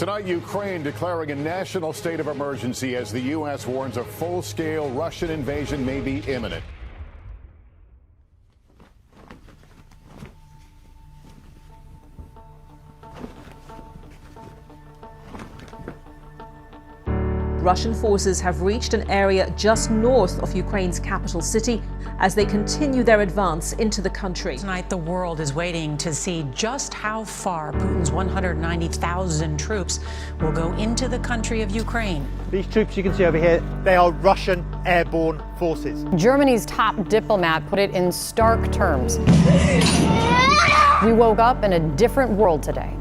Tonight, Ukraine declaring a national state of emergency as the U.S. warns a full-scale Russian invasion may be imminent. Russian forces have reached an area just north of Ukraine's capital city as they continue their advance into the country. Tonight, the world is waiting to see just how far Putin's 190,000 troops will go into the country of Ukraine. These troops you can see over here, they are Russian airborne forces. Germany's top diplomat put it in stark terms. We woke up in a different world today.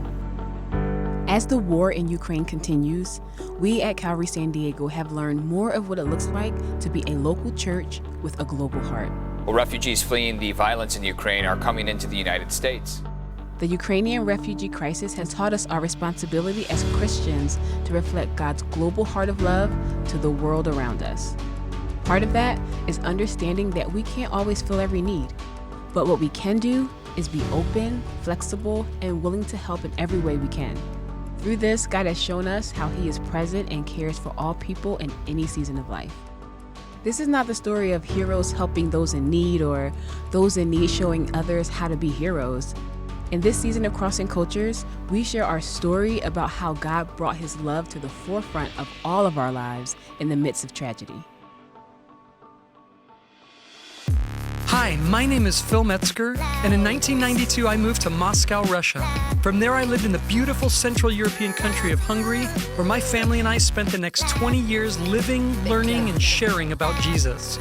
As the war in Ukraine continues, we at Calvary San Diego have learned more of what it looks like to be a local church with a global heart. Well, refugees fleeing the violence in Ukraine are coming into the United States. The Ukrainian refugee crisis has taught us our responsibility as Christians to reflect God's global heart of love to the world around us. Part of that is understanding that we can't always fill every need, but what we can do is be open, flexible, and willing to help in every way we can. Through this, God has shown us how He is present and cares for all people in any season of life. This is not the story of heroes helping those in need or those in need showing others how to be heroes. In this season of Crossing Cultures, we share our story about how God brought His love to the forefront of all of our lives in the midst of tragedy. Hi, my name is Phil Metzger, and in 1992 I moved to Moscow, Russia. From there I lived in the beautiful Central European country of Hungary, where my family and I spent the next 20 years living, learning, and sharing about Jesus.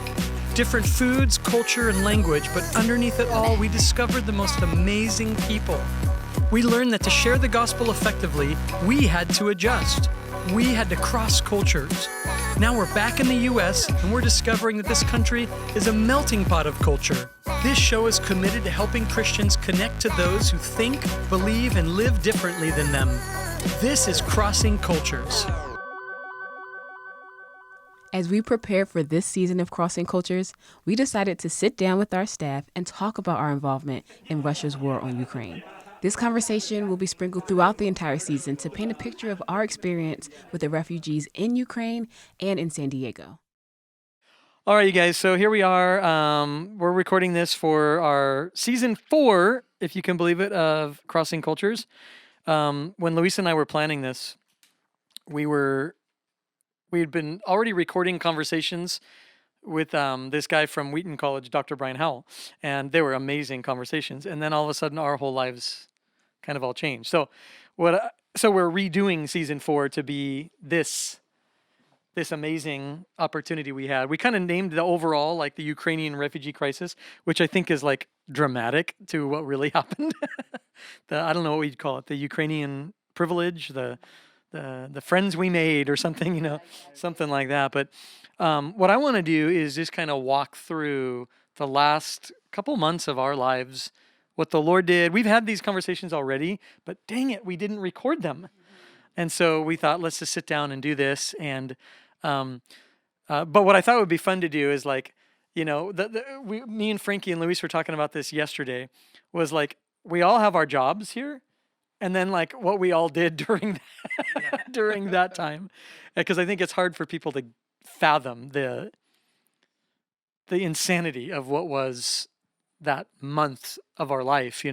Different foods, culture, and language, but underneath it all, we discovered the most amazing people. We learned that to share the gospel effectively, we had to adjust. We had to cross cultures. Now we're back in the U.S., and we're discovering that this country is a melting pot of culture. This show is committed to helping Christians connect to those who think, believe, and live differently than them. This is Crossing Cultures. As we prepare for this season of Crossing Cultures, we decided to sit down with our staff and talk about our involvement in Russia's war on Ukraine. This conversation will be sprinkled throughout the entire season to paint a picture of our experience with the refugees in Ukraine and in San Diego. All right, you guys, so here we are. We're recording this for our season 4, if you can believe it, of Crossing Cultures. When Luis and I were planning this, we had been already recording conversations with this guy from Wheaton College, Dr. Brian Howell, and they were amazing conversations. And then all of a sudden, our whole lives kind of all changed. So we're redoing season 4 to be this amazing opportunity we had. We kind of named the overall like the Ukrainian refugee crisis, which I think is like dramatic to what really happened. I don't know what we'd call it, the Ukrainian privilege, the friends we made or something, something like that. But what I want to do is just kind of walk through the last couple months of our lives, what the Lord did. We've had these conversations already, but dang it, we didn't record them. And so we thought, let's just sit down and do this. And but what I thought would be fun to do is like, me and Frankie and Luis were talking about this yesterday, was like, we all have our jobs here. And then like what we all did during that time. Because I think it's hard for people to fathom the insanity of what was that month of our life,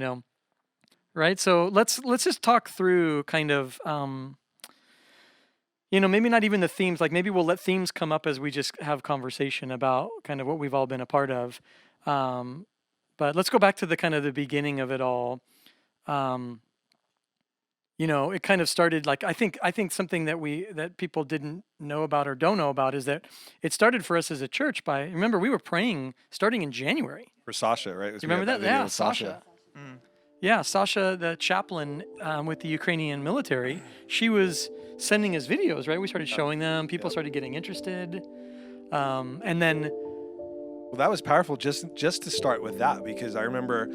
right? So let's just talk through kind of, maybe not even the themes, like maybe we'll let themes come up as we just have conversation about kind of what we've all been a part of. But let's go back to the kind of the beginning of it all. It kind of started like I think something that people didn't know about or don't know about is that it started for us as a church remember we were praying starting in January for Sasha, right? You remember that? Yeah, Sasha. Yeah, Sasha, the chaplain with the Ukrainian military, she was sending us videos, right? We started showing them. People started getting interested, and then. Well, that was powerful just to start with that, because I remember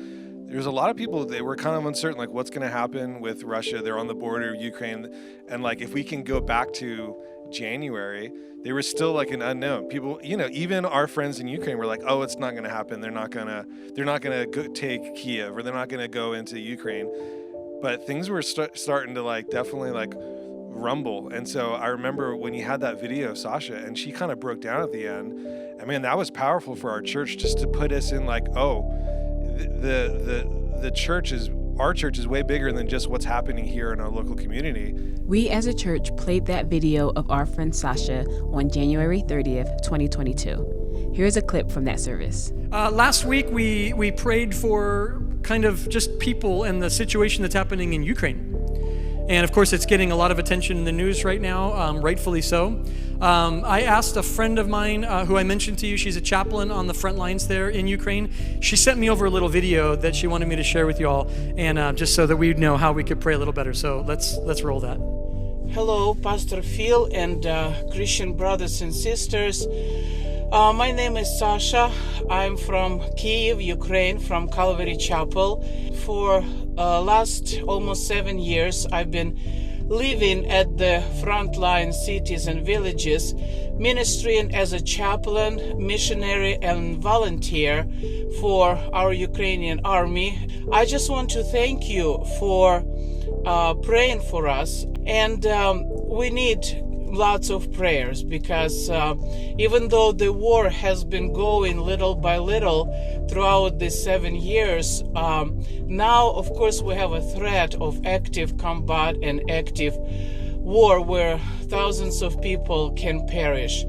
there's a lot of people, they were kind of uncertain, like what's going to happen with Russia. They're on the border of Ukraine. And like, if we can go back to January, they were still like an unknown. People, even our friends in Ukraine were like, oh, it's not going to happen. They're not going to go take Keya, or they're not going to go into Ukraine. But things were starting to like, definitely like rumble. And so I remember when you had that video of Sasha, and she kind of broke down at the end. I mean, that was powerful for our church, just to put us in like, oh, the church is, our church is way bigger than just what's happening here in our local community. We as a church played that video of our friend Sasha on January 30th, 2022. Here's a clip from that service. Last week, we prayed for kind of just people and the situation that's happening in Ukraine. And of course, it's getting a lot of attention in the news right now, rightfully so. I asked a friend of mine who I mentioned to you, she's a chaplain on the front lines there in Ukraine. She sent me over a little video that she wanted me to share with you all, and just so that we'd know how we could pray a little better. So let's roll that. Hello, Pastor Phil and Christian brothers and sisters. My name is Sasha. I'm from Kyiv, Ukraine, from Calvary Chapel. For last almost 7 years, I've been living at the frontline cities and villages, ministering as a chaplain, missionary, and volunteer for our Ukrainian army. I just want to thank you for praying for us, and we need lots of prayers, because even though the war has been going little by little throughout these 7 years, now of course we have a threat of active combat and active war where thousands of people can perish.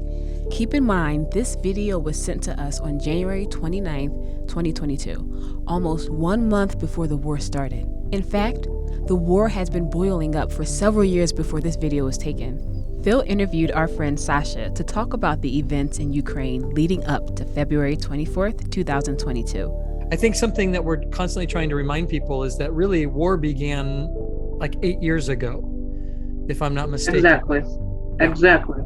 Keep in mind, this video was sent to us on January 29th, 2022, almost 1 month before the war started. In fact, the war has been boiling up for several years before this video was taken. Phil interviewed our friend Sasha to talk about the events in Ukraine leading up to February 24th, 2022. I think something that we're constantly trying to remind people is that really war began like 8 years ago, if I'm not mistaken. Exactly.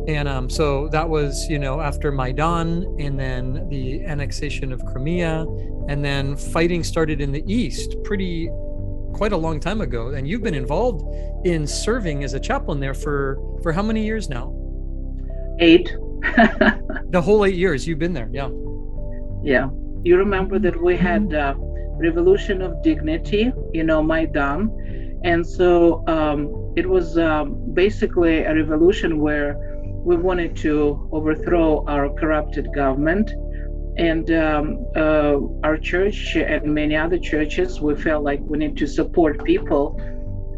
And so that was, after Maidan, and then the annexation of Crimea, and then fighting started in the East quite a long time ago. And you've been involved in serving as a chaplain there for how many years now? 8. The whole 8 years you've been there. Yeah. You remember that we had Revolution of Dignity, Maidan. And so it was basically a revolution where we wanted to overthrow our corrupted government. And our church and many other churches, we felt like we need to support people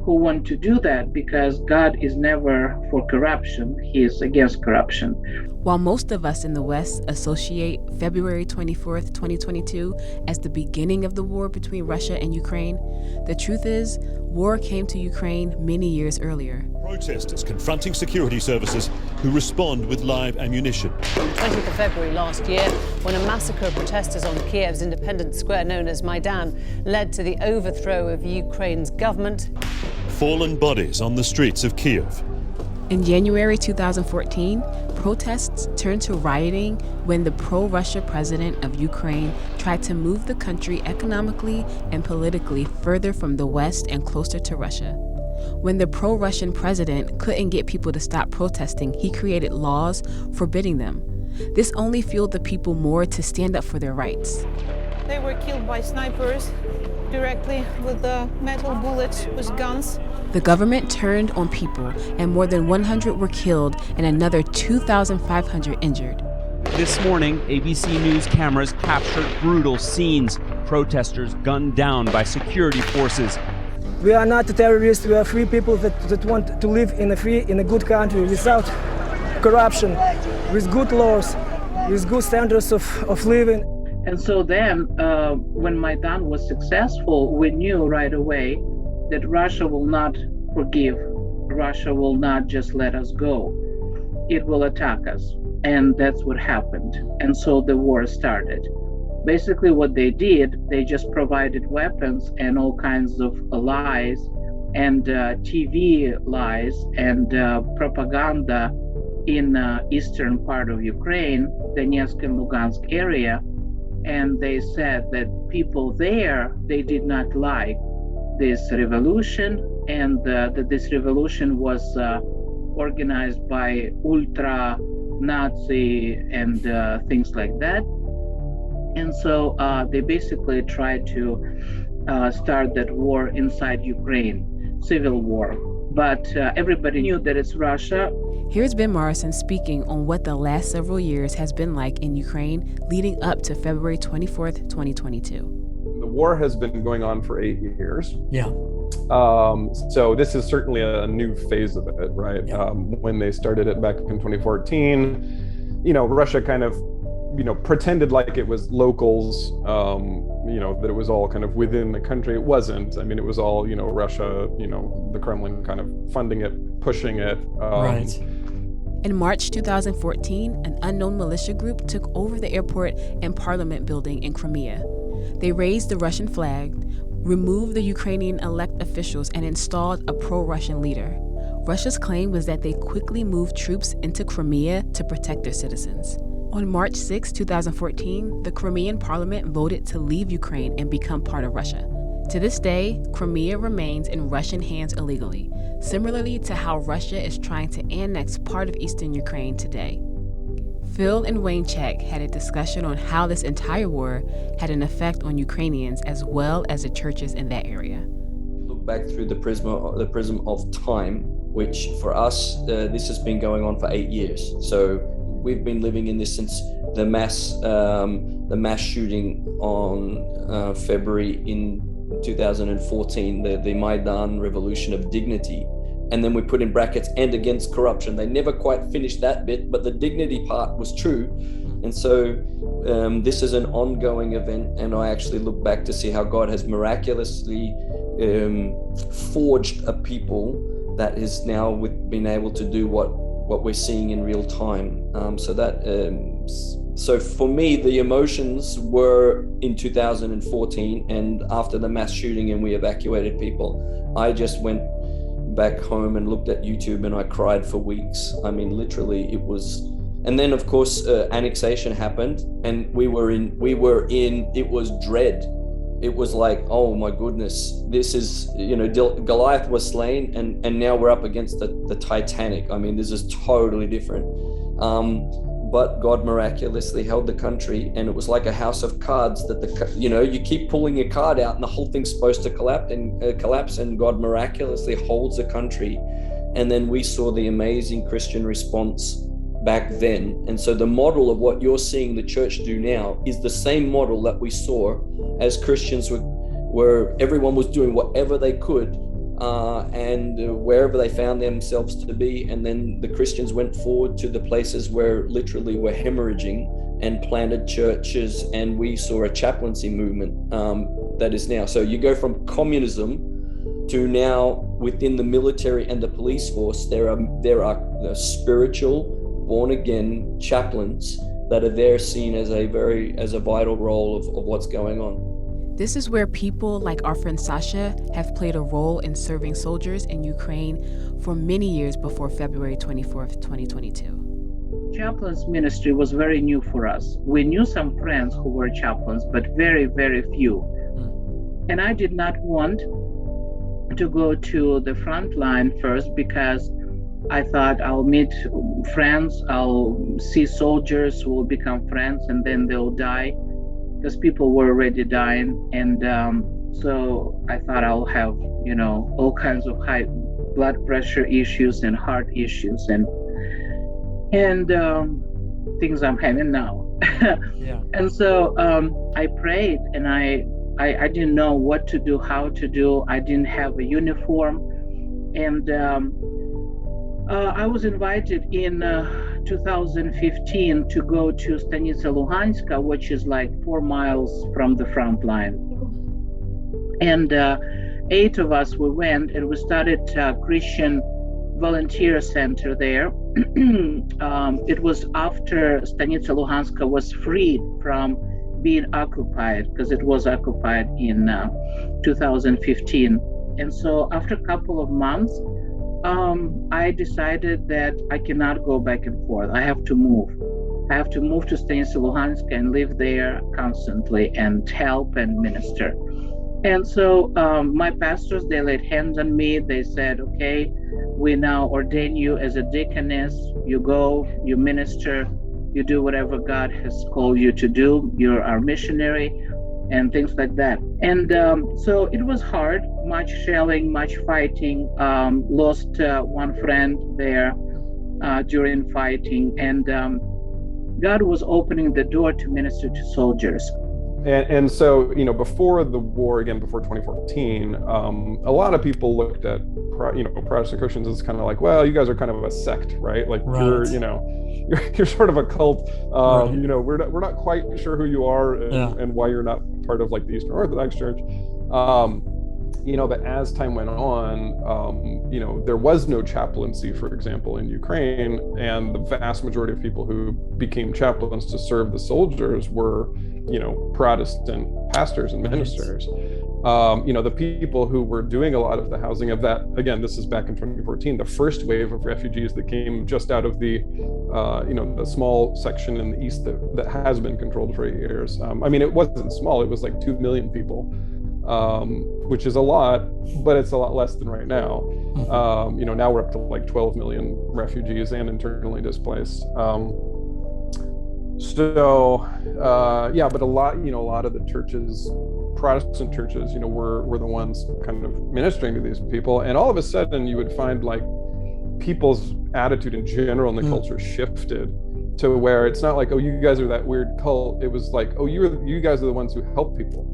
who want to do that, because God is never for corruption. He is against corruption. While most of us in the West associate February 24th, 2022 as the beginning of the war between Russia and Ukraine, the truth is, war came to Ukraine many years earlier. Protesters confronting security services who respond with live ammunition. 20th of February last year, when a massacre of protesters on Kiev's independent square known as Maidan led to the overthrow of Ukraine's government. Fallen bodies on the streets of Kyiv. In January 2014, protests turned to rioting when the pro-Russia president of Ukraine tried to move the country economically and politically further from the West and closer to Russia. When the pro-Russian president couldn't get people to stop protesting, he created laws forbidding them. This only fueled the people more to stand up for their rights. They were killed by snipers directly with metal bullets, with guns. The government turned on people, and more than 100 were killed and another 2,500 injured. This morning, ABC News cameras captured brutal scenes. Protesters gunned down by security forces. We are not terrorists. We are free people that want to live in a good country without corruption, with good laws, with good standards of living. And so then, when Maidan was successful, we knew right away that Russia will not forgive. Russia will not just let us go. It will attack us. And that's what happened. And so the war started. Basically what they did, they just provided weapons and all kinds of lies and TV lies and propaganda in eastern part of Ukraine, Donetsk and Lugansk area. And they said that people there, they did not like this revolution, and that this revolution was organized by ultra-Nazi and things like that. And so they basically tried to start that war inside Ukraine, civil war. but everybody knew that it's Russia. Here's Ben Morrison speaking on what the last several years has been like in Ukraine leading up to February 24th, 2022. The war has been going on for 8 years. Yeah. So this is certainly a new phase of it, right? Yeah. When they started it back in 2014, Russia kind of, pretended like it was locals, that it was all kind of within the country. It wasn't. I mean, it was all, Russia, the Kremlin kind of funding it, pushing it. Right. In March 2014, an unknown militia group took over the airport and parliament building in Crimea. They raised the Russian flag, removed the Ukrainian elect officials, and installed a pro-Russian leader. Russia's claim was that they quickly moved troops into Crimea to protect their citizens. On March 6, 2014, the Crimean parliament voted to leave Ukraine and become part of Russia. To this day, Crimea remains in Russian hands illegally, similarly to how Russia is trying to annex part of eastern Ukraine today. Phil and Wayne Check had a discussion on how this entire war had an effect on Ukrainians as well as the churches in that area. Look back through the prism of time, which for us, this has been going on for 8 years. So we've been living in this since the mass shooting on February in 2014, the Maidan revolution of dignity. And then we put in brackets and against corruption. They never quite finished that bit, but the dignity part was true. And so this is an ongoing event. And I actually look back to see how God has miraculously forged a people that is now been able to do what we're seeing in real time. So for me, the emotions were in 2014 and after the mass shooting and we evacuated people. I just went back home and looked at YouTube and I cried for weeks. I mean, literally it was, and then of course annexation happened and it was dread. It was like, oh my goodness, this is, Goliath was slain and now we're up against the Titanic. I mean, this is totally different. But God miraculously held the country, and it was like a house of cards that you keep pulling a card out and the whole thing's supposed to collapse and God miraculously holds the country. And then we saw the amazing Christian response back then. And so the model of what you're seeing the church do now is the same model that we saw as Christians were everyone was doing whatever they could and wherever they found themselves to be. And then the Christians went forward to the places where literally were hemorrhaging and planted churches. And we saw a chaplaincy movement that is now. So you go from communism to now within the military and the police force, there are spiritual, born again chaplains that are there seen as a vital role of what's going on. This is where people like our friend Sasha have played a role in serving soldiers in Ukraine for many years before February 24th, 2022. Chaplains ministry was very new for us. We knew some friends who were chaplains, but very, very few. And I did not want to go to the front line first because I thought I'll meet friends, I'll see soldiers who will become friends and then they'll die, because people were already dying. And so I thought I'll have, all kinds of high blood pressure issues and heart issues and things I'm having now. Yeah. And so I prayed and I didn't know what to do, how to do. I didn't have a uniform. And I was invited in 2015 to go to Stanitsa Luhanska, which is like 4 miles from the front line. And 8 of us, we went and we started a Christian volunteer center there. It was after Stanitsa Luhanska was freed from being occupied, because it was occupied in 2015. And so after a couple of months, I decided that I cannot go back and forth. I have to move. I have to move to Stanitsa Luhanska and live there constantly and help and minister. And so my pastors, they laid hands on me. They said, okay, we now ordain you as a deaconess. You go, you minister, you do whatever God has called you to do. You're our missionary. and things like that. And so it was hard, much shelling, much fighting, lost one friend there during fighting. And God was opening the door to minister to soldiers. And so, before the war, again, before 2014, a lot of people looked at, Protestant Christians as kind of like, well, you guys are kind of a sect, right? Like you're sort of a cult. Right. We're not quite sure who you are and why you're not part of like the Eastern Orthodox Church. But as time went on, there was no chaplaincy, for example, in Ukraine, and the vast majority of people who became chaplains to serve the soldiers were, Protestant pastors and ministers. The people who were doing a lot of the housing of that, again, this is back in 2014, the first wave of refugees that came just out of the, the small section in the east that has been controlled for 8 years. It wasn't small, it was like 2 million people. Which is a lot, but it's a lot less than right now. Now we're up to like 12 million refugees and internally displaced. But a lot of the churches, Protestant churches, were the ones kind of ministering to these people. And all of a sudden you would find like people's attitude in general in the culture shifted to where it's not like, oh, you guys are that weird cult. It was like, oh, you guys are the ones who help people.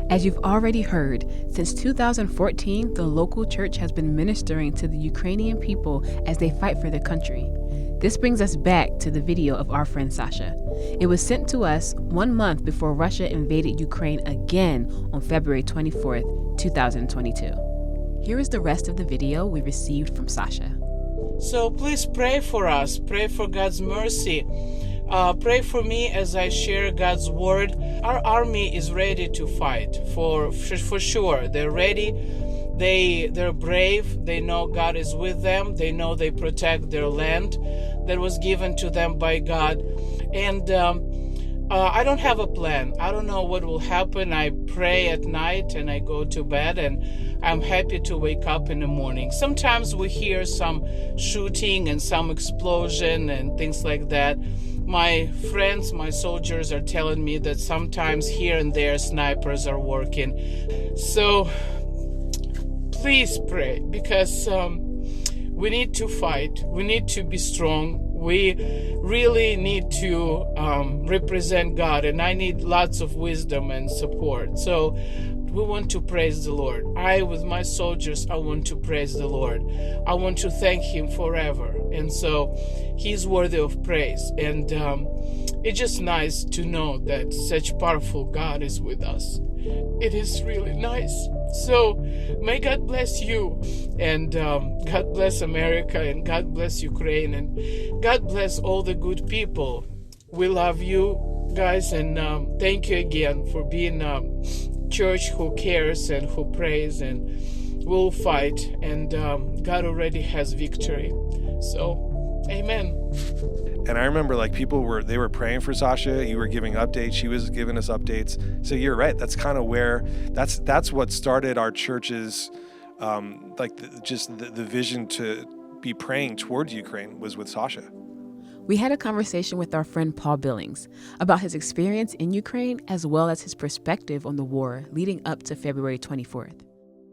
As you've already heard, since 2014, the local church has been ministering to the Ukrainian people as they fight for their country. This brings us back to the video of our friend Sasha. It was sent to us 1 month before Russia invaded Ukraine again on February 24th, 2022. Here is the rest of the video we received from Sasha. So please pray for us, pray for God's mercy. Pray for me as I share God's word. Our army is ready to fight for sure. They're ready. They're brave. They know God is with them. They know they protect their land that was given to them by God. And I don't have a plan. I don't know what will happen. I pray at night and I go to bed, and I'm happy to wake up in the morning. Sometimes we hear some shooting and some explosion and things like that. My friends, my soldiers are telling me that sometimes here and there snipers are working. So please pray, because we need to fight. We need to be strong. We really need to represent God, and I need lots of wisdom and support. So we want to praise the Lord. With my soldiers, I want to praise the Lord. I want to thank Him forever. And so He's worthy of praise. And it's just nice to know that such powerful God is with us. It is really nice. So may God bless you, and God bless America, and God bless Ukraine, and God bless all the good people. We love you guys, and thank you again for being a church who cares and who prays, and will fight, and God already has victory. So amen. And I remember like they were praying for Sasha. You were giving updates. She was giving us updates. So you're right. That's kind of where that's what started our church's the vision to be praying towards Ukraine was with Sasha. We had a conversation with our friend Paul Billings about his experience in Ukraine as well as his perspective on the war leading up to February 24th.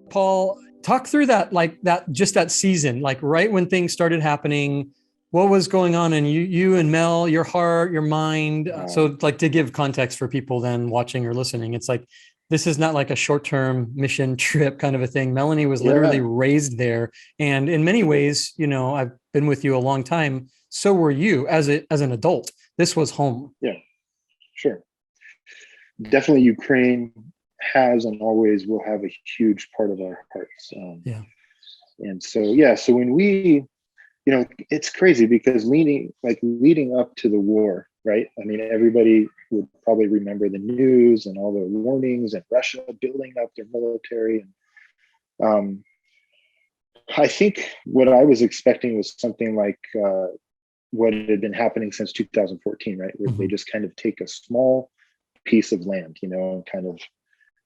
Paul, talk through that that season, like right when things started happening. What was going on in you and Mel, your heart, your mind? So like to give context for people then watching or listening, it's like, this is not like a short-term mission trip kind of a thing. Melanie was literally raised there. And in many ways, I've been with you a long time. So were you as an adult. This was home. Yeah, sure. Definitely Ukraine has and always will have a huge part of our hearts. And so when we, it's crazy because leading up to the war, right? I mean, everybody would probably remember the news and all the warnings and Russia building up their military. And I think what I was expecting was something like what had been happening since 2014, right? Where they just kind of take a small piece of land, and kind of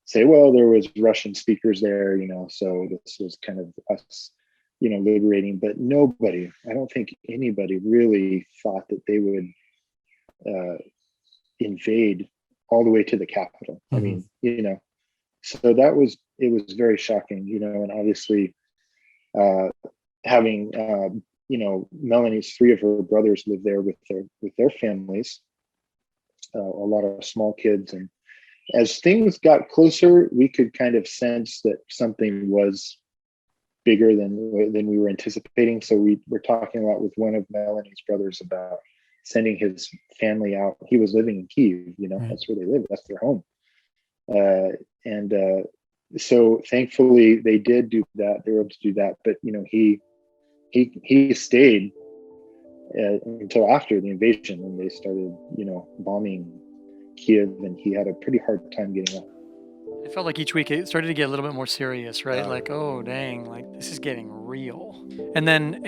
say, well, there was Russian speakers there, so this was kind of us, liberating. But I don't think anybody really thought that they would invade all the way to the capital. I mean, so it was very shocking, and obviously having, Melanie's 3 of her brothers live there with their families, a lot of small kids. And as things got closer, we could kind of sense that something was bigger than we were anticipating. So we were talking a lot with one of Melanie's brothers about sending his family out. He was living in Kyiv, right. That's where they live. That's their home. So thankfully they did do that. They were able to do that. But, he stayed until after the invasion, when they started, bombing Kyiv, and he had a pretty hard time getting out. It felt like each week it started to get a little bit more serious, right? Like, oh dang, like this is getting real. And then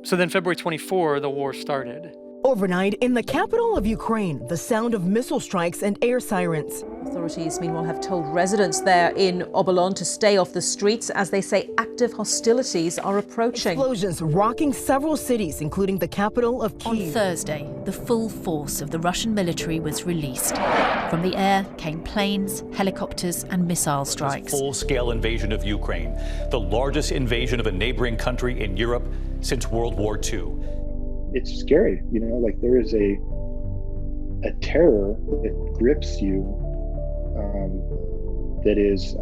February 24, the war started. Overnight in the capital of Ukraine, the sound of missile strikes and air sirens. Authorities, meanwhile, have told residents there in Obolon to stay off the streets as they say active hostilities are approaching. Explosions rocking several cities, including the capital of Kyiv. On Thursday, the full force of the Russian military was released. From the air came planes, helicopters, and missile strikes. Full-scale invasion of Ukraine, the largest invasion of a neighboring country in Europe since World War II. It's scary, like there is a terror that grips you that is,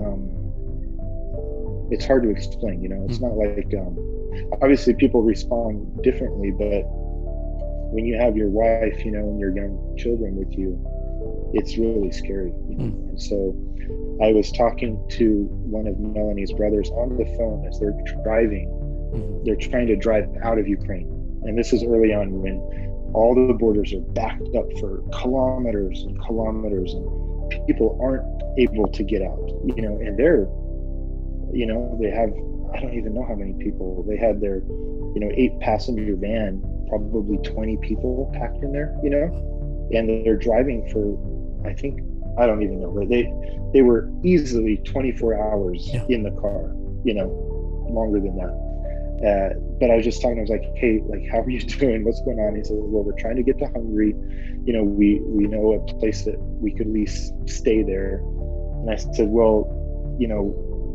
it's hard to explain, it's not like, obviously people respond differently, but when you have your wife, and your young children with you, it's really scary, And so I was talking to one of Melanie's brothers on the phone as they're driving. They're trying to drive out of Ukraine. And this is early on when all the borders are backed up for kilometers and kilometers, and people aren't able to get out, and they're, they have, I don't even know how many people, they had their, 8-passenger van, probably 20 people packed in there, and they're driving for, I think, I don't even know, but they were easily 24 hours in the car, longer than that. But I was just talking, I was like, hey, like, how are you doing? What's going on? He said, well, we're trying to get to Hungary. We know a place that we could at least stay there. And I said, well,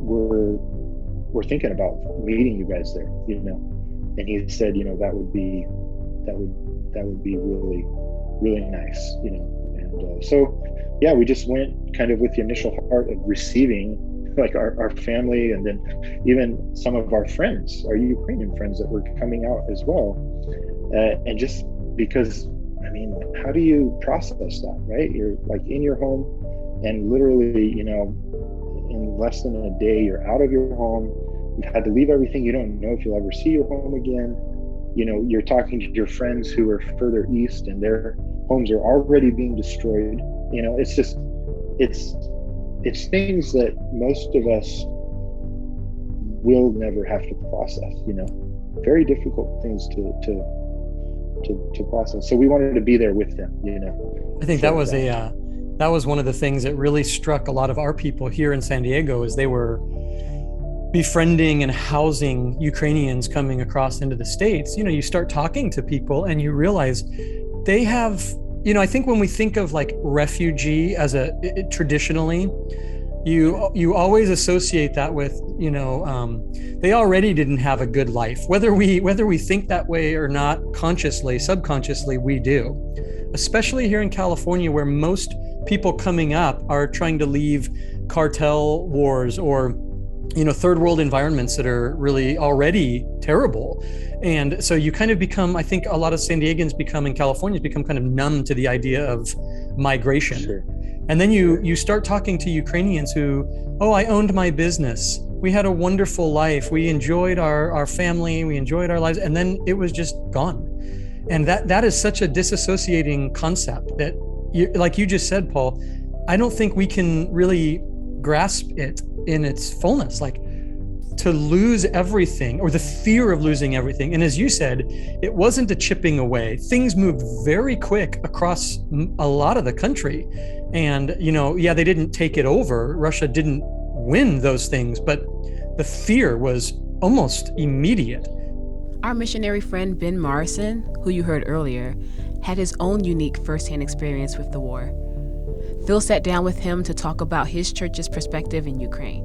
we're thinking about meeting you guys there, And he said, that would be really, really nice, And so, yeah, we just went kind of with the initial heart of receiving like our family, and then even some of our friends, our Ukrainian friends that were coming out as well. And just because, I mean, how do you process that, right? You're like in your home, and literally, in less than a day, you're out of your home. You've had to leave everything. You don't know if you'll ever see your home again. You're talking to your friends who are further east, and their homes are already being destroyed. It's just, it's things that most of us will never have to process, very difficult things to process. So we wanted to be there with them, I think that was that was one of the things that really struck a lot of our people here in San Diego, is they were befriending and housing Ukrainians coming across into the States. You start talking to people and you realize they have, I think when we think of like refugee as traditionally, you always associate that with, they already didn't have a good life. Whether we think that way or not, consciously, subconsciously, we do. Especially here in California, where most people coming up are trying to leave cartel wars or, third world environments that are really already terrible. And so you kind of become, I think a lot of San Diegans and Californians become kind of numb to the idea of migration. Sure. And then you start talking to Ukrainians who, I owned my business. We had a wonderful life. We enjoyed our family. We enjoyed our lives. And then it was just gone. And that is such a disassociating concept that, like you just said, Paul, I don't think we can really grasp it in its fullness. Like, to lose everything, or the fear of losing everything. And as you said, it wasn't a chipping away. Things moved very quick across a lot of the country. And, they didn't take it over. Russia didn't win those things, but the fear was almost immediate. Our missionary friend Ben Morrison, who you heard earlier, had his own unique firsthand experience with the war. Phil sat down with him to talk about his church's perspective in Ukraine.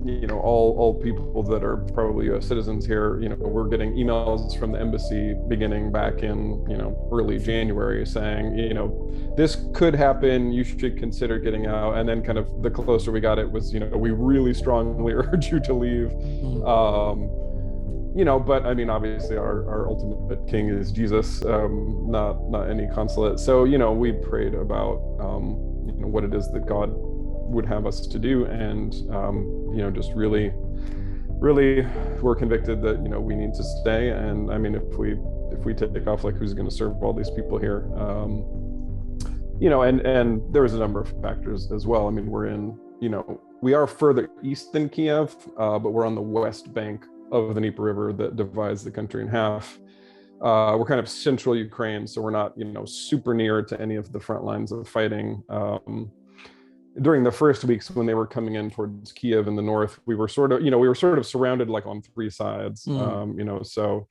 You know, all people that are probably U.S. citizens here, you know, we're getting emails from the embassy beginning back in, you know, early January saying, you know, this could happen, you should consider getting out. And then kind of the closer we got, it was, you know, we really strongly urge you to leave. You know, but I mean, obviously our ultimate king is Jesus, not any consulate. So, you know, we prayed about, you know, what it is that God would have us to do, and you know, just really we're convicted that, you know, we need to stay. And I mean, if we take off, like, who's going to serve all these people here? You know, and there was a number of factors as well. I mean, we're in, you know, we are further east than Kiev, but we're on the west bank of the Dnieper River that divides the country in half. We're kind of central Ukraine, so we're not, you know, super near to any of the front lines of fighting. During the first weeks when they were coming in towards Kiev in the north, we were sort of surrounded like on three sides. You know, so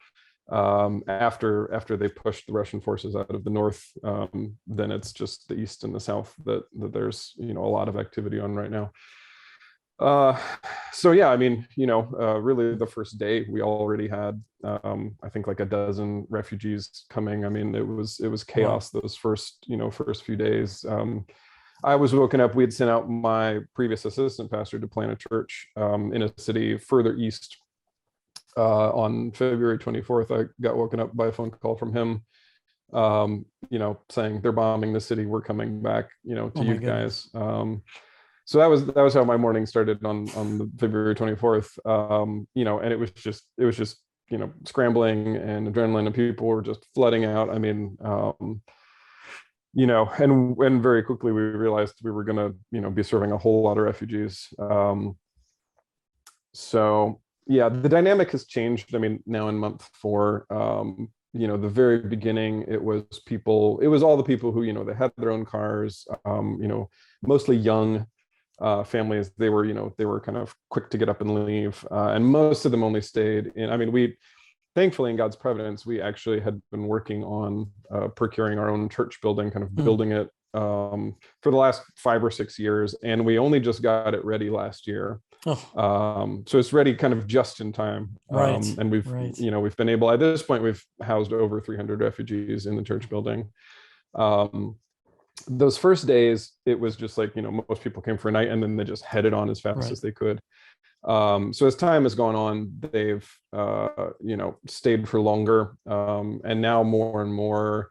after they pushed the Russian forces out of the north, then it's just the east and the south that there's, you know, a lot of activity on right now. So yeah, I mean, you know, really the first day we already had, I think like a dozen refugees coming. I mean, it was chaos those first few days. I was woken up, we had sent out my previous assistant pastor to plant a church in a city further east. On February 24th, I got woken up by a phone call from him, you know, saying they're bombing the city, we're coming back, you know, to you guys. So that was how my morning started on the February 24th. You know, and it was just, you know, scrambling and adrenaline, and people were just flooding out. I mean, you know, and very quickly we realized we were going to, you know, be serving a whole lot of refugees. So yeah, the dynamic has changed. I mean, now in month 4, you know, the very beginning, it was all the people who, you know, they had their own cars, you know, mostly young families. They were kind of quick to get up and leave. And most of them only stayed in, I mean, thankfully in God's providence, we actually had been working on procuring our own church building, kind of building it for the last 5 or 6 years. And we only just got it ready last year. So it's ready kind of just in time. And we've, you know, we've been able, at this point, we've housed over 300 refugees in the church building. Those first days, it was just like, you know, most people came for a night and then they just headed on as fast as they could. So as time has gone on, they've, you know, stayed for longer. And now more and more,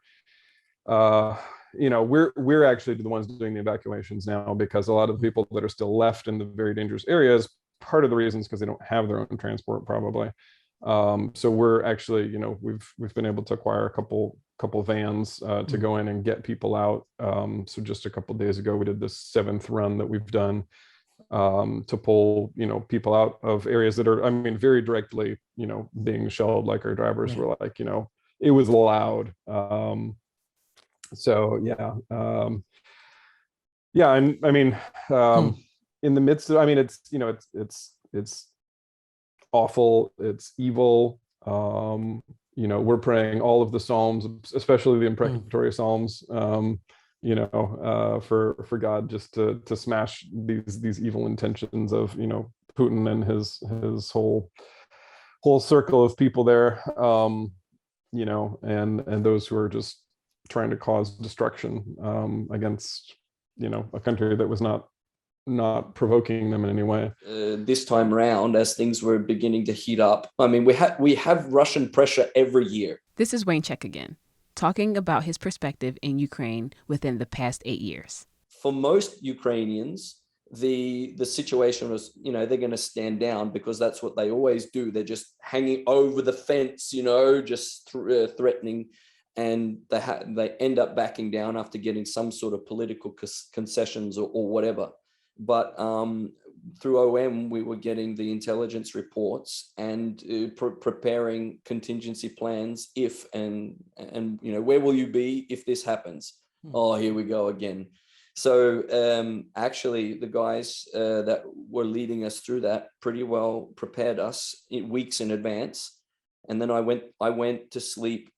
you know, we're actually the ones doing the evacuations now, because a lot of the people that are still left in the very dangerous areas, part of the reason is because they don't have their own transport, probably. So we're actually, you know, we've been able to acquire a couple vans to go in and get people out. So just a couple days ago, we did this 7th run that we've done to pull, you know, people out of areas that are, I mean, very directly, you know, being shelled. Like our drivers were like, you know, it was loud. So yeah, yeah, and I mean, in the midst of, I mean, it's, you know, it's awful, it's evil. You know, we're praying all of the Psalms, especially the imprecatory Psalms, you know, for God just to smash these evil intentions of, you know, Putin and his whole circle of people there, you know, and those who are just trying to cause destruction against, you know, a country that was not provoking them in any way. This time round, as things were beginning to heat up, I mean, we have Russian pressure every year. This is Wayne Check again, talking about his perspective in Ukraine within the past 8 years. For most Ukrainians, the situation was, you know, they're going to stand down because that's what they always do. They're just hanging over the fence, you know, just threatening. And they end up backing down after getting some sort of political concessions or whatever. But through OM, we were getting the intelligence reports and preparing contingency plans if and you know, where will you be if this happens? Oh, here we go again. So actually, the guys that were leading us through that pretty well prepared us weeks in advance. And then I went to sleep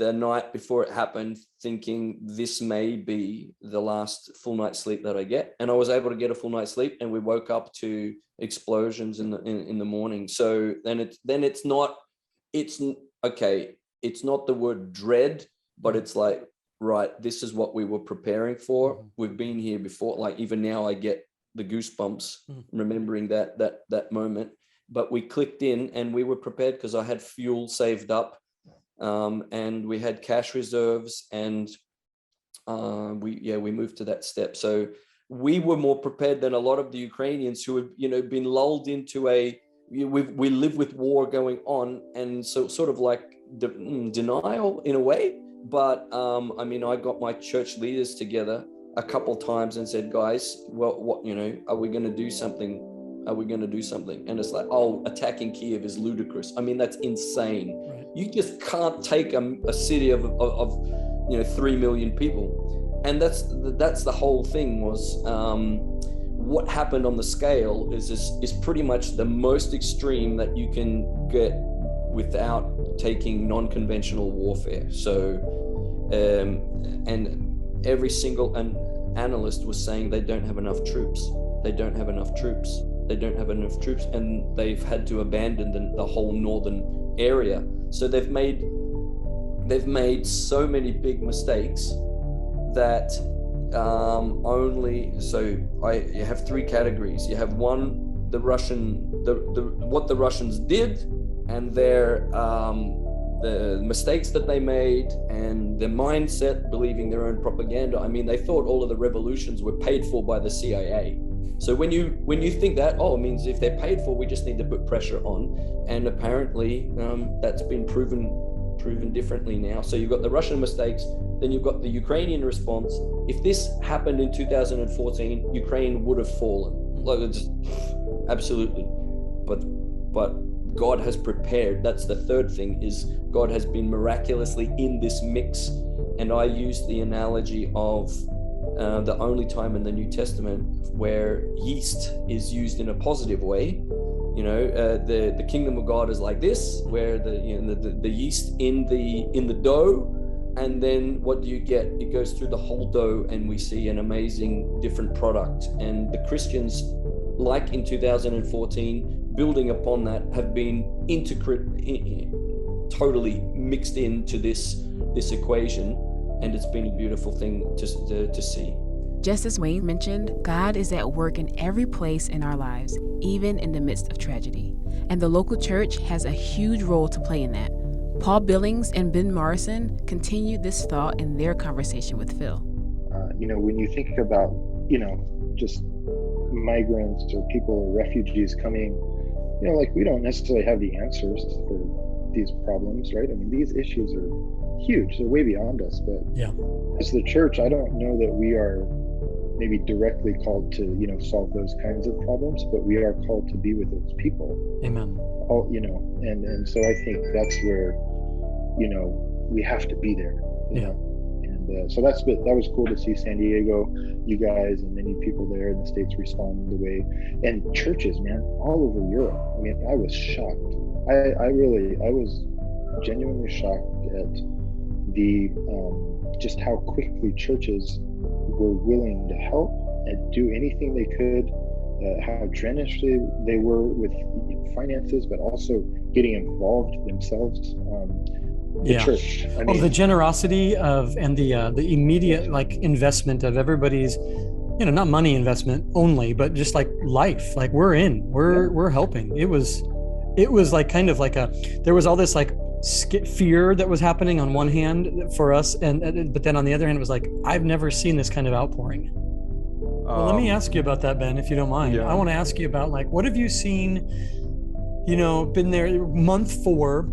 the night before it happened, thinking this may be the last full night's sleep that I get. And I was able to get a full night's sleep, and we woke up to explosions in the morning. So then it's not the word dread, but it's like, right, this is what we were preparing for. We've been here before. Like even now I get the goosebumps remembering that moment. But we clicked in and we were prepared because I had fuel saved up, and we had cash reserves, and we moved to that step. So we were more prepared than a lot of the Ukrainians who have been lulled into we live with war going on, and so sort of like denial in a way. But I got my church leaders together a couple times and said, guys, well, what, are we going to do something? Are we going to do something? And it's like, oh, attacking Kiev is ludicrous. I mean, that's insane. Right. You just can't take a city of 3 million people. And that's the whole thing was, what happened on the scale is pretty much the most extreme that you can get without taking non-conventional warfare. So, and every single analyst was saying they don't have enough troops. They don't have enough troops. They don't have enough troops, and they've had to abandon the whole northern area. So they've made so many big mistakes that you have three categories. You have one, what the Russians did, and the mistakes that they made, and their mindset, believing their own propaganda. I mean, they thought all of the revolutions were paid for by the CIA. So when you think that, it means if they're paid for, we just need to put pressure on. And apparently that's been proven differently now. So you've got the Russian mistakes, then you've got the Ukrainian response. If this happened in 2014, Ukraine would have fallen. Like, it's absolutely. But God has prepared. That's the third thing, is God has been miraculously in this mix. And I use the analogy of the only time in the New Testament where yeast is used in a positive way. The kingdom of God is like this, where the yeast in the dough, and then what do you get? It goes through the whole dough, and we see an amazing different product. And the Christians, like in 2014, building upon that, have been totally mixed into this equation, and it's been a beautiful thing to see. Just as Wayne mentioned, God is at work in every place in our lives, even in the midst of tragedy. And the local church has a huge role to play in that. Paul Billings and Ben Morrison continued this thought in their conversation with Phil. When you think about, just migrants or people or refugees coming, we don't necessarily have the answers for these problems, right? I mean, these issues are huge. They're way beyond us. But as the church, I don't know that we are maybe directly called to, solve those kinds of problems, but we are called to be with those people. Amen. And so I think that's where, we have to be there. And so that was cool to see San Diego, you guys, and many people there in the States respond the way, and churches, man, all over Europe. I mean, I was shocked. I was genuinely shocked at the just how quickly churches were willing to help and do anything they could, how generous they were with finances, but also getting involved themselves. The church. The generosity and the immediate investment of everybody's, not money investment only, but just life. We're helping. It was there was all this fear that was happening on one hand for us, but then on the other hand, it was I've never seen this kind of outpouring. Well, let me ask you about that, Ben, if you don't mind. I want to ask you about what have you seen, been there month 4,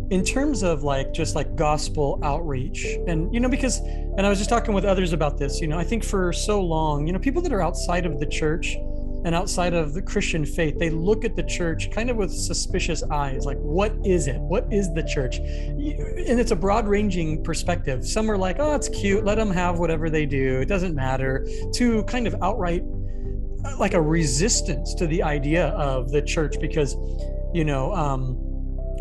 in terms of just gospel outreach, and because I was just talking with others about this, I think for so long, people that are outside of the church and outside of the Christian faith, they look at the church kind of with suspicious eyes, what is it? What is the church? And it's a broad ranging perspective. Some are oh, it's cute, let them have whatever they do, it doesn't matter, to kind of outright a resistance to the idea of the church, because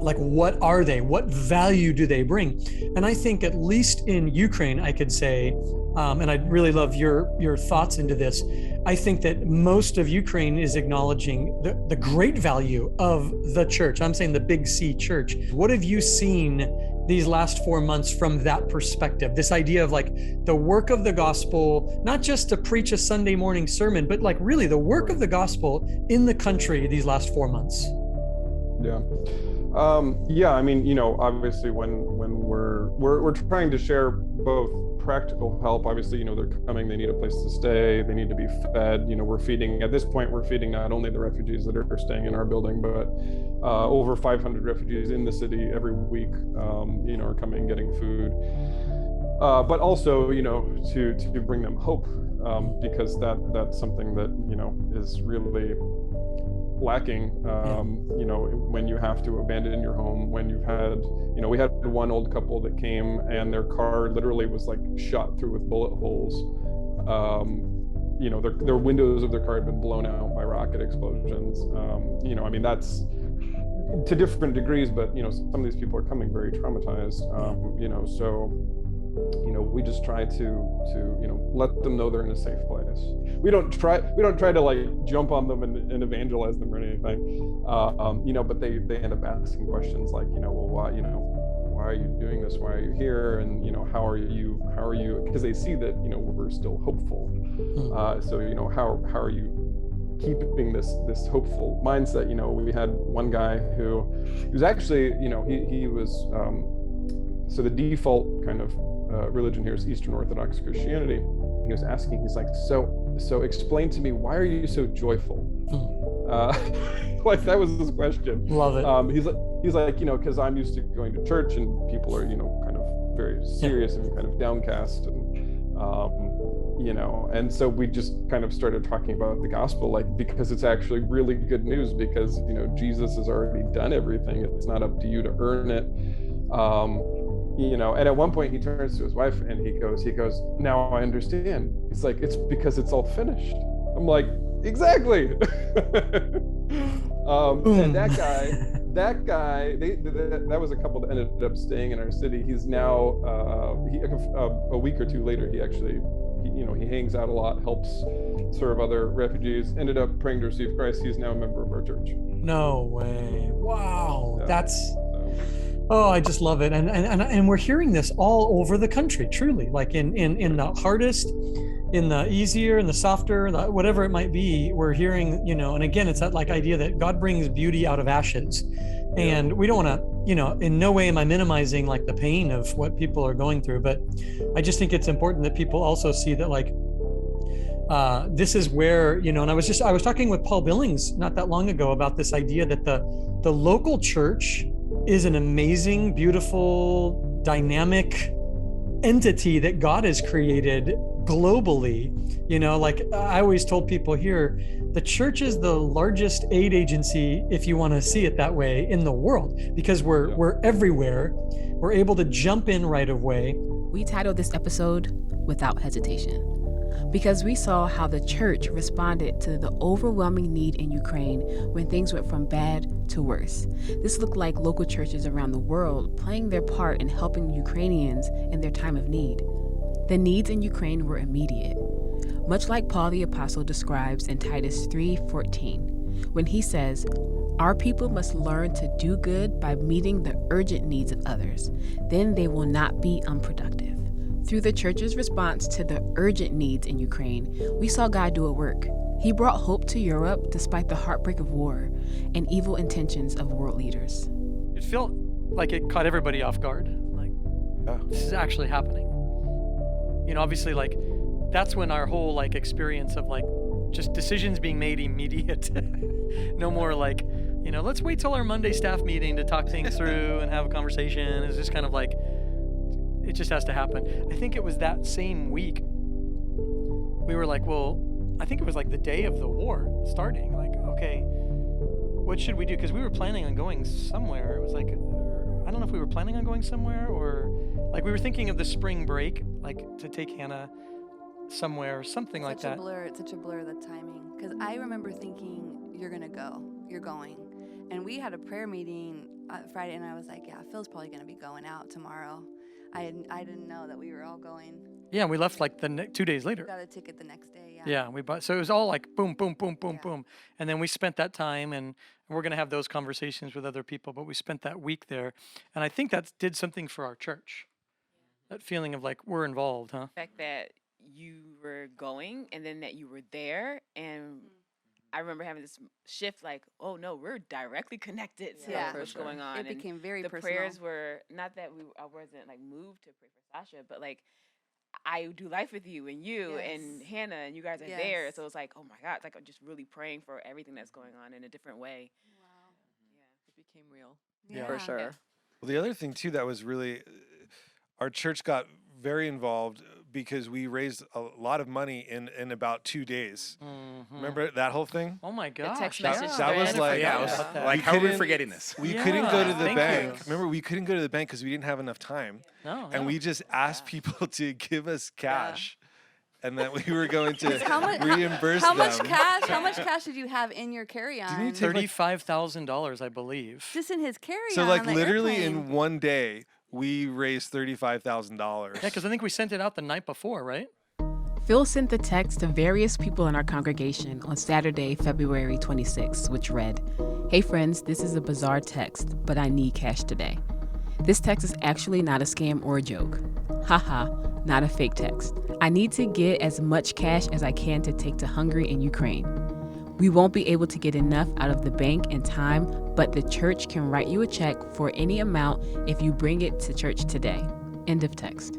like, what are they? What value do they bring? And I think at least in Ukraine, I could say, and I'd really love your thoughts into this. I think that most of Ukraine is acknowledging the great value of the church. I'm saying the big C church. What have you seen these last 4 months from that perspective? This idea of like the work of the gospel, not just to preach a Sunday morning sermon, but like really the work of the gospel in the country these last 4 months. Yeah. Yeah, I mean, obviously when we're trying to share both practical help, obviously, they're coming, they need a place to stay, they need to be fed, we're feeding, at this point, we're feeding not only the refugees that are staying in our building, but over 500 refugees in the city every week, are coming, getting food. But also, to bring them hope, because that's something that, is really lacking, when you have to abandon your home, when you've had, we had one old couple that came and their car literally was like shot through with bullet holes. Their windows of their car had been blown out by rocket explosions. I mean, that's to different degrees, but, some of these people are coming very traumatized, we just try to let them know they're in a safe place. We don't try to like jump on them and evangelize them or anything, but they end up asking questions like, well, why are you doing this? Why are you here? And how are you? Because they see that we're still hopeful. So how are you keeping this hopeful mindset? We had one guy who was actually he was so the default kind of religion here is Eastern Orthodox Christianity. He was asking, he's like, so explain to me, why are you so joyful? Like that was his question. Love it. He's like, because I'm used to going to church and people are, kind of very serious and kind of downcast, and so we just kind of started talking about the gospel, like, because it's actually really good news, because Jesus has already done everything. It's not up to you to earn it. And at one point he turns to his wife and he goes, now I understand. He's like, it's because it's all finished. I'm like, exactly. And that guy, that was a couple that ended up staying in our city. He's now, a week or two later, he actually, he hangs out a lot, helps serve other refugees, ended up praying to receive Christ. He's now a member of our church. No way. Wow. Yeah. Oh, I just love it. And we're hearing this all over the country, truly, like in the hardest, in the easier, in the softer, whatever it might be, we're hearing, and again, it's that like idea that God brings beauty out of ashes. And we don't want to, in no way am I minimizing like the pain of what people are going through, but I just think it's important that people also see that like, this is where, and I was talking with Paul Billings not that long ago about this idea that the local church is an amazing, beautiful, dynamic entity that God has created globally. Like I always told people here, the church is the largest aid agency, if you want to see it that way, in the world, because we're everywhere. We're able to jump in right away. We titled this episode Without Hesitation, because we saw how the church responded to the overwhelming need in Ukraine when things went from bad to worse. This looked like local churches around the world playing their part in helping Ukrainians in their time of need. The needs in Ukraine were immediate, much like Paul the Apostle describes in Titus 3:14, when he says, "Our people must learn to do good by meeting the urgent needs of others. Then they will not be unproductive." Through the church's response to the urgent needs in Ukraine, we saw God do a work. He brought hope to Europe despite the heartbreak of war and evil intentions of world leaders. It felt like it caught everybody off guard. Like, this is actually happening. Obviously, like, that's when our whole, like, experience of, like, just decisions being made immediate. No more, like, let's wait till our Monday staff meeting to talk things through and have a conversation. It's just kind of like, it just has to happen. I think it was that same week, we were like, well, I think it was like the day of the war starting. Like, okay, what should we do? Because we were planning on going somewhere. It was like, I don't know if we were planning on going somewhere or like we were thinking of the spring break, like to take Hannah somewhere or something like that. It's such a blur, the timing. Because I remember thinking, you're going to go, you're going. And we had a prayer meeting Friday, and I was like, yeah, Phil's probably going to be going out tomorrow. I didn't know that we were all going. Yeah, we left like 2 days later. Got a ticket the next day, yeah. Yeah, we bought. So it was all like boom, boom, boom, boom, boom. And then we spent that time, and we're going to have those conversations with other people, but we spent that week there. And I think that did something for our church. That feeling of like, we're involved, huh? The fact that you were going and then that you were there, and I remember having this shift like, oh no, we're directly connected to what's going on. It became very the personal. prayers were, not that I wasn't like moved to pray for Sasha, but like, I do life with you and you and Hannah, and you guys are there. So it's like, oh my God, it's like I'm just really praying for everything that's going on in a different way. Wow. It became real. Yeah. For sure. Yeah. Well, the other thing too that was really, our church got very involved because we raised a lot of money in about 2 days. Remember that whole thing? Oh my gosh. text message That was like, like, how are we forgetting this? We couldn't go to the thank bank. you. Remember, we couldn't go to the bank because we didn't have enough time. No, and we just asked people to give us cash. And that we were going to reimburse how them. How much cash did you have in your carry-on? $35,000, I believe. Just in his carry-on. So like on the literally airplane. in one day, we raised $35,000. Yeah, because I think we sent it out the night before, right? Phil sent the text to various people in our congregation on Saturday, February 26, which read, "Hey friends, this is a bizarre text, but I need cash today. This text is actually not a scam or a joke. Haha, not a fake text. I need to get as much cash as I can to take to Hungary and Ukraine. We won't be able to get enough out of the bank in time, but the church can write you a check for any amount if you bring it to church today." End of text.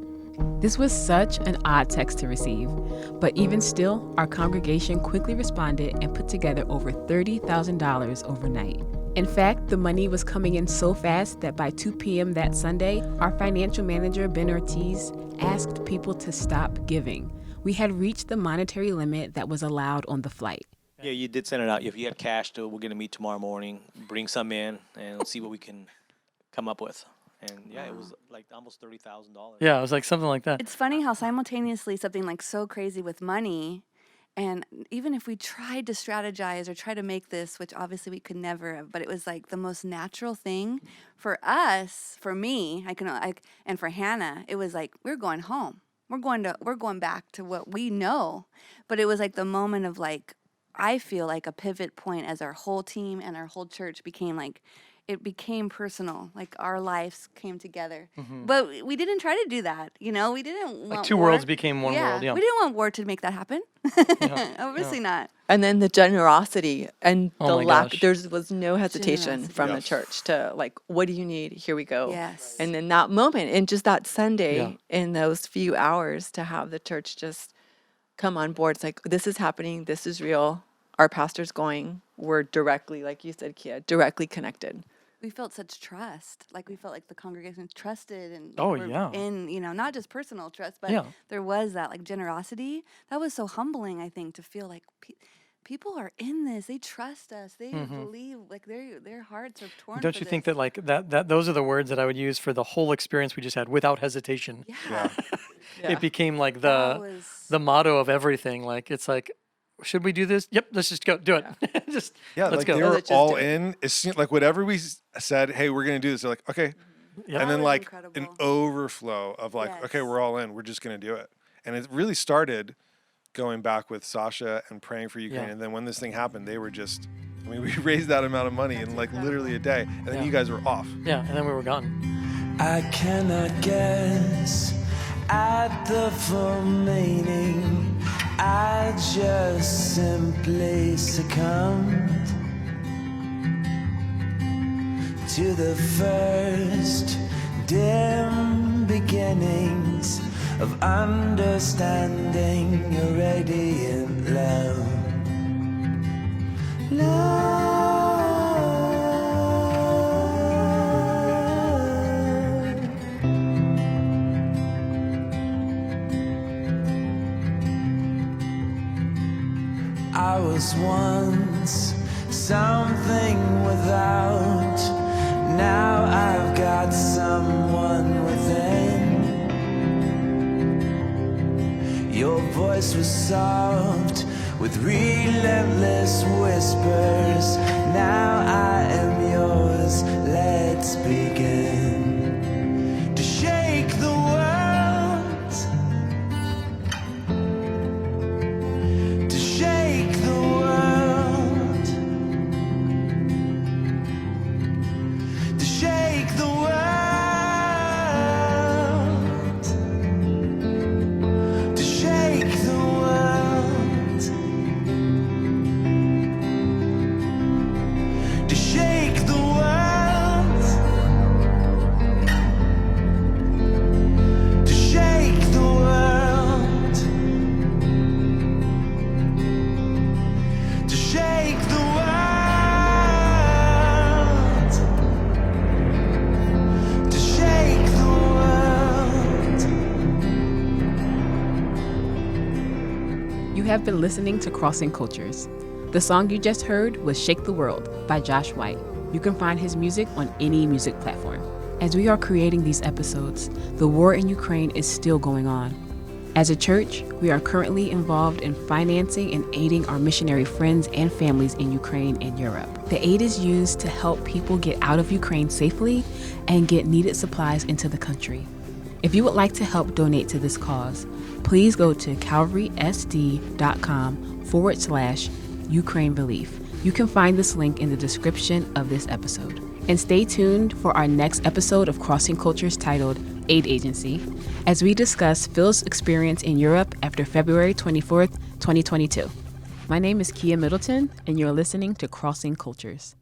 This was such an odd text to receive, but even still, our congregation quickly responded and put together over $30,000 overnight. In fact, the money was coming in so fast that by 2 p.m. that Sunday, our financial manager, Ben Ortiz, asked people to stop giving. We had reached the monetary limit that was allowed on the flight. Yeah, you did send it out. If you had cash, we're going to meet tomorrow morning, bring some in, and see what we can come up with. And yeah, it was like almost $30,000. Yeah, it was like something like that. It's funny how simultaneously something like so crazy with money, and even if we tried to strategize or try to make this, which obviously we could never, but it was like the most natural thing for us, for me, and for Hannah, it was like, we're going home. We're going back to what we know. But it was like the moment of like, I feel like a pivot point as our whole team and our whole church became like, it became personal, like our lives came together. But we didn't try to do that, you know? We didn't want Like two war. worlds became one world, yeah. We didn't want war to make that happen. Obviously not. And then the generosity and Oh the my lack, gosh. there was no hesitation Generosity. from the Yes. church to like, what do you need? Here we go. Yes. And in that moment, and just that Sunday, Yeah. in those few hours, to have the church just come on board. It's like, this is happening. This is real. Our pastor's going. We're directly, like you said, Keya, directly connected. We felt such trust. Like we felt like the congregation trusted and Oh, we're yeah. in, you know, not just personal trust, but Yeah. there was that like generosity. That was so humbling, I think, to feel like people are in this. They trust us. They believe, like their hearts are torn. Don't for you this. think that like that those are the words that I would use for the whole experience we just had, without hesitation? Yeah. It became like That the was- motto of everything. Like it's like, should we do this? Yep, let's just go do it. Just let's like go. they were all in. It seemed like whatever we said, hey, we're going to do this. They're like, okay. Yeah. And then was like incredible. an overflow of like, okay, we're all in. We're just going to do it. And it really started going back with Sasha and praying for Ukraine. Yeah. And then when this thing happened, they were just, I mean, we raised that amount of money in like literally a day. And then Yeah. you guys were off. Yeah, and then we were gone. I cannot guess at the full meaning. I just simply succumbed to the first dim beginnings of understanding your radiant love. I was once something without. Now I've got someone within. Your voice was soft with relentless whispers. Now I am yours. Jesus, let's begin to shake the world, to shake the world, to shake the world, to shake the world, to shake the world, to shake the world, to shake the world, to shake the world. You have been listening to Crossing Cultures. The song you just heard was Shake the World by Josh White. You can find his music on any music platform. As we are creating these episodes, the war in Ukraine is still going on. As a church, we are currently involved in financing and aiding our missionary friends and families in Ukraine and Europe. The aid is used to help people get out of Ukraine safely and get needed supplies into the country. If you would like to help donate to this cause, please go to calvarysd.com/Ukraine Relief. You can find this link in the description of this episode. And stay tuned for our next episode of Crossing Cultures titled Aid Agency, as we discuss Phil's experience in Europe after February 24th, 2022. My name is Keya Middleton, and you're listening to Crossing Cultures.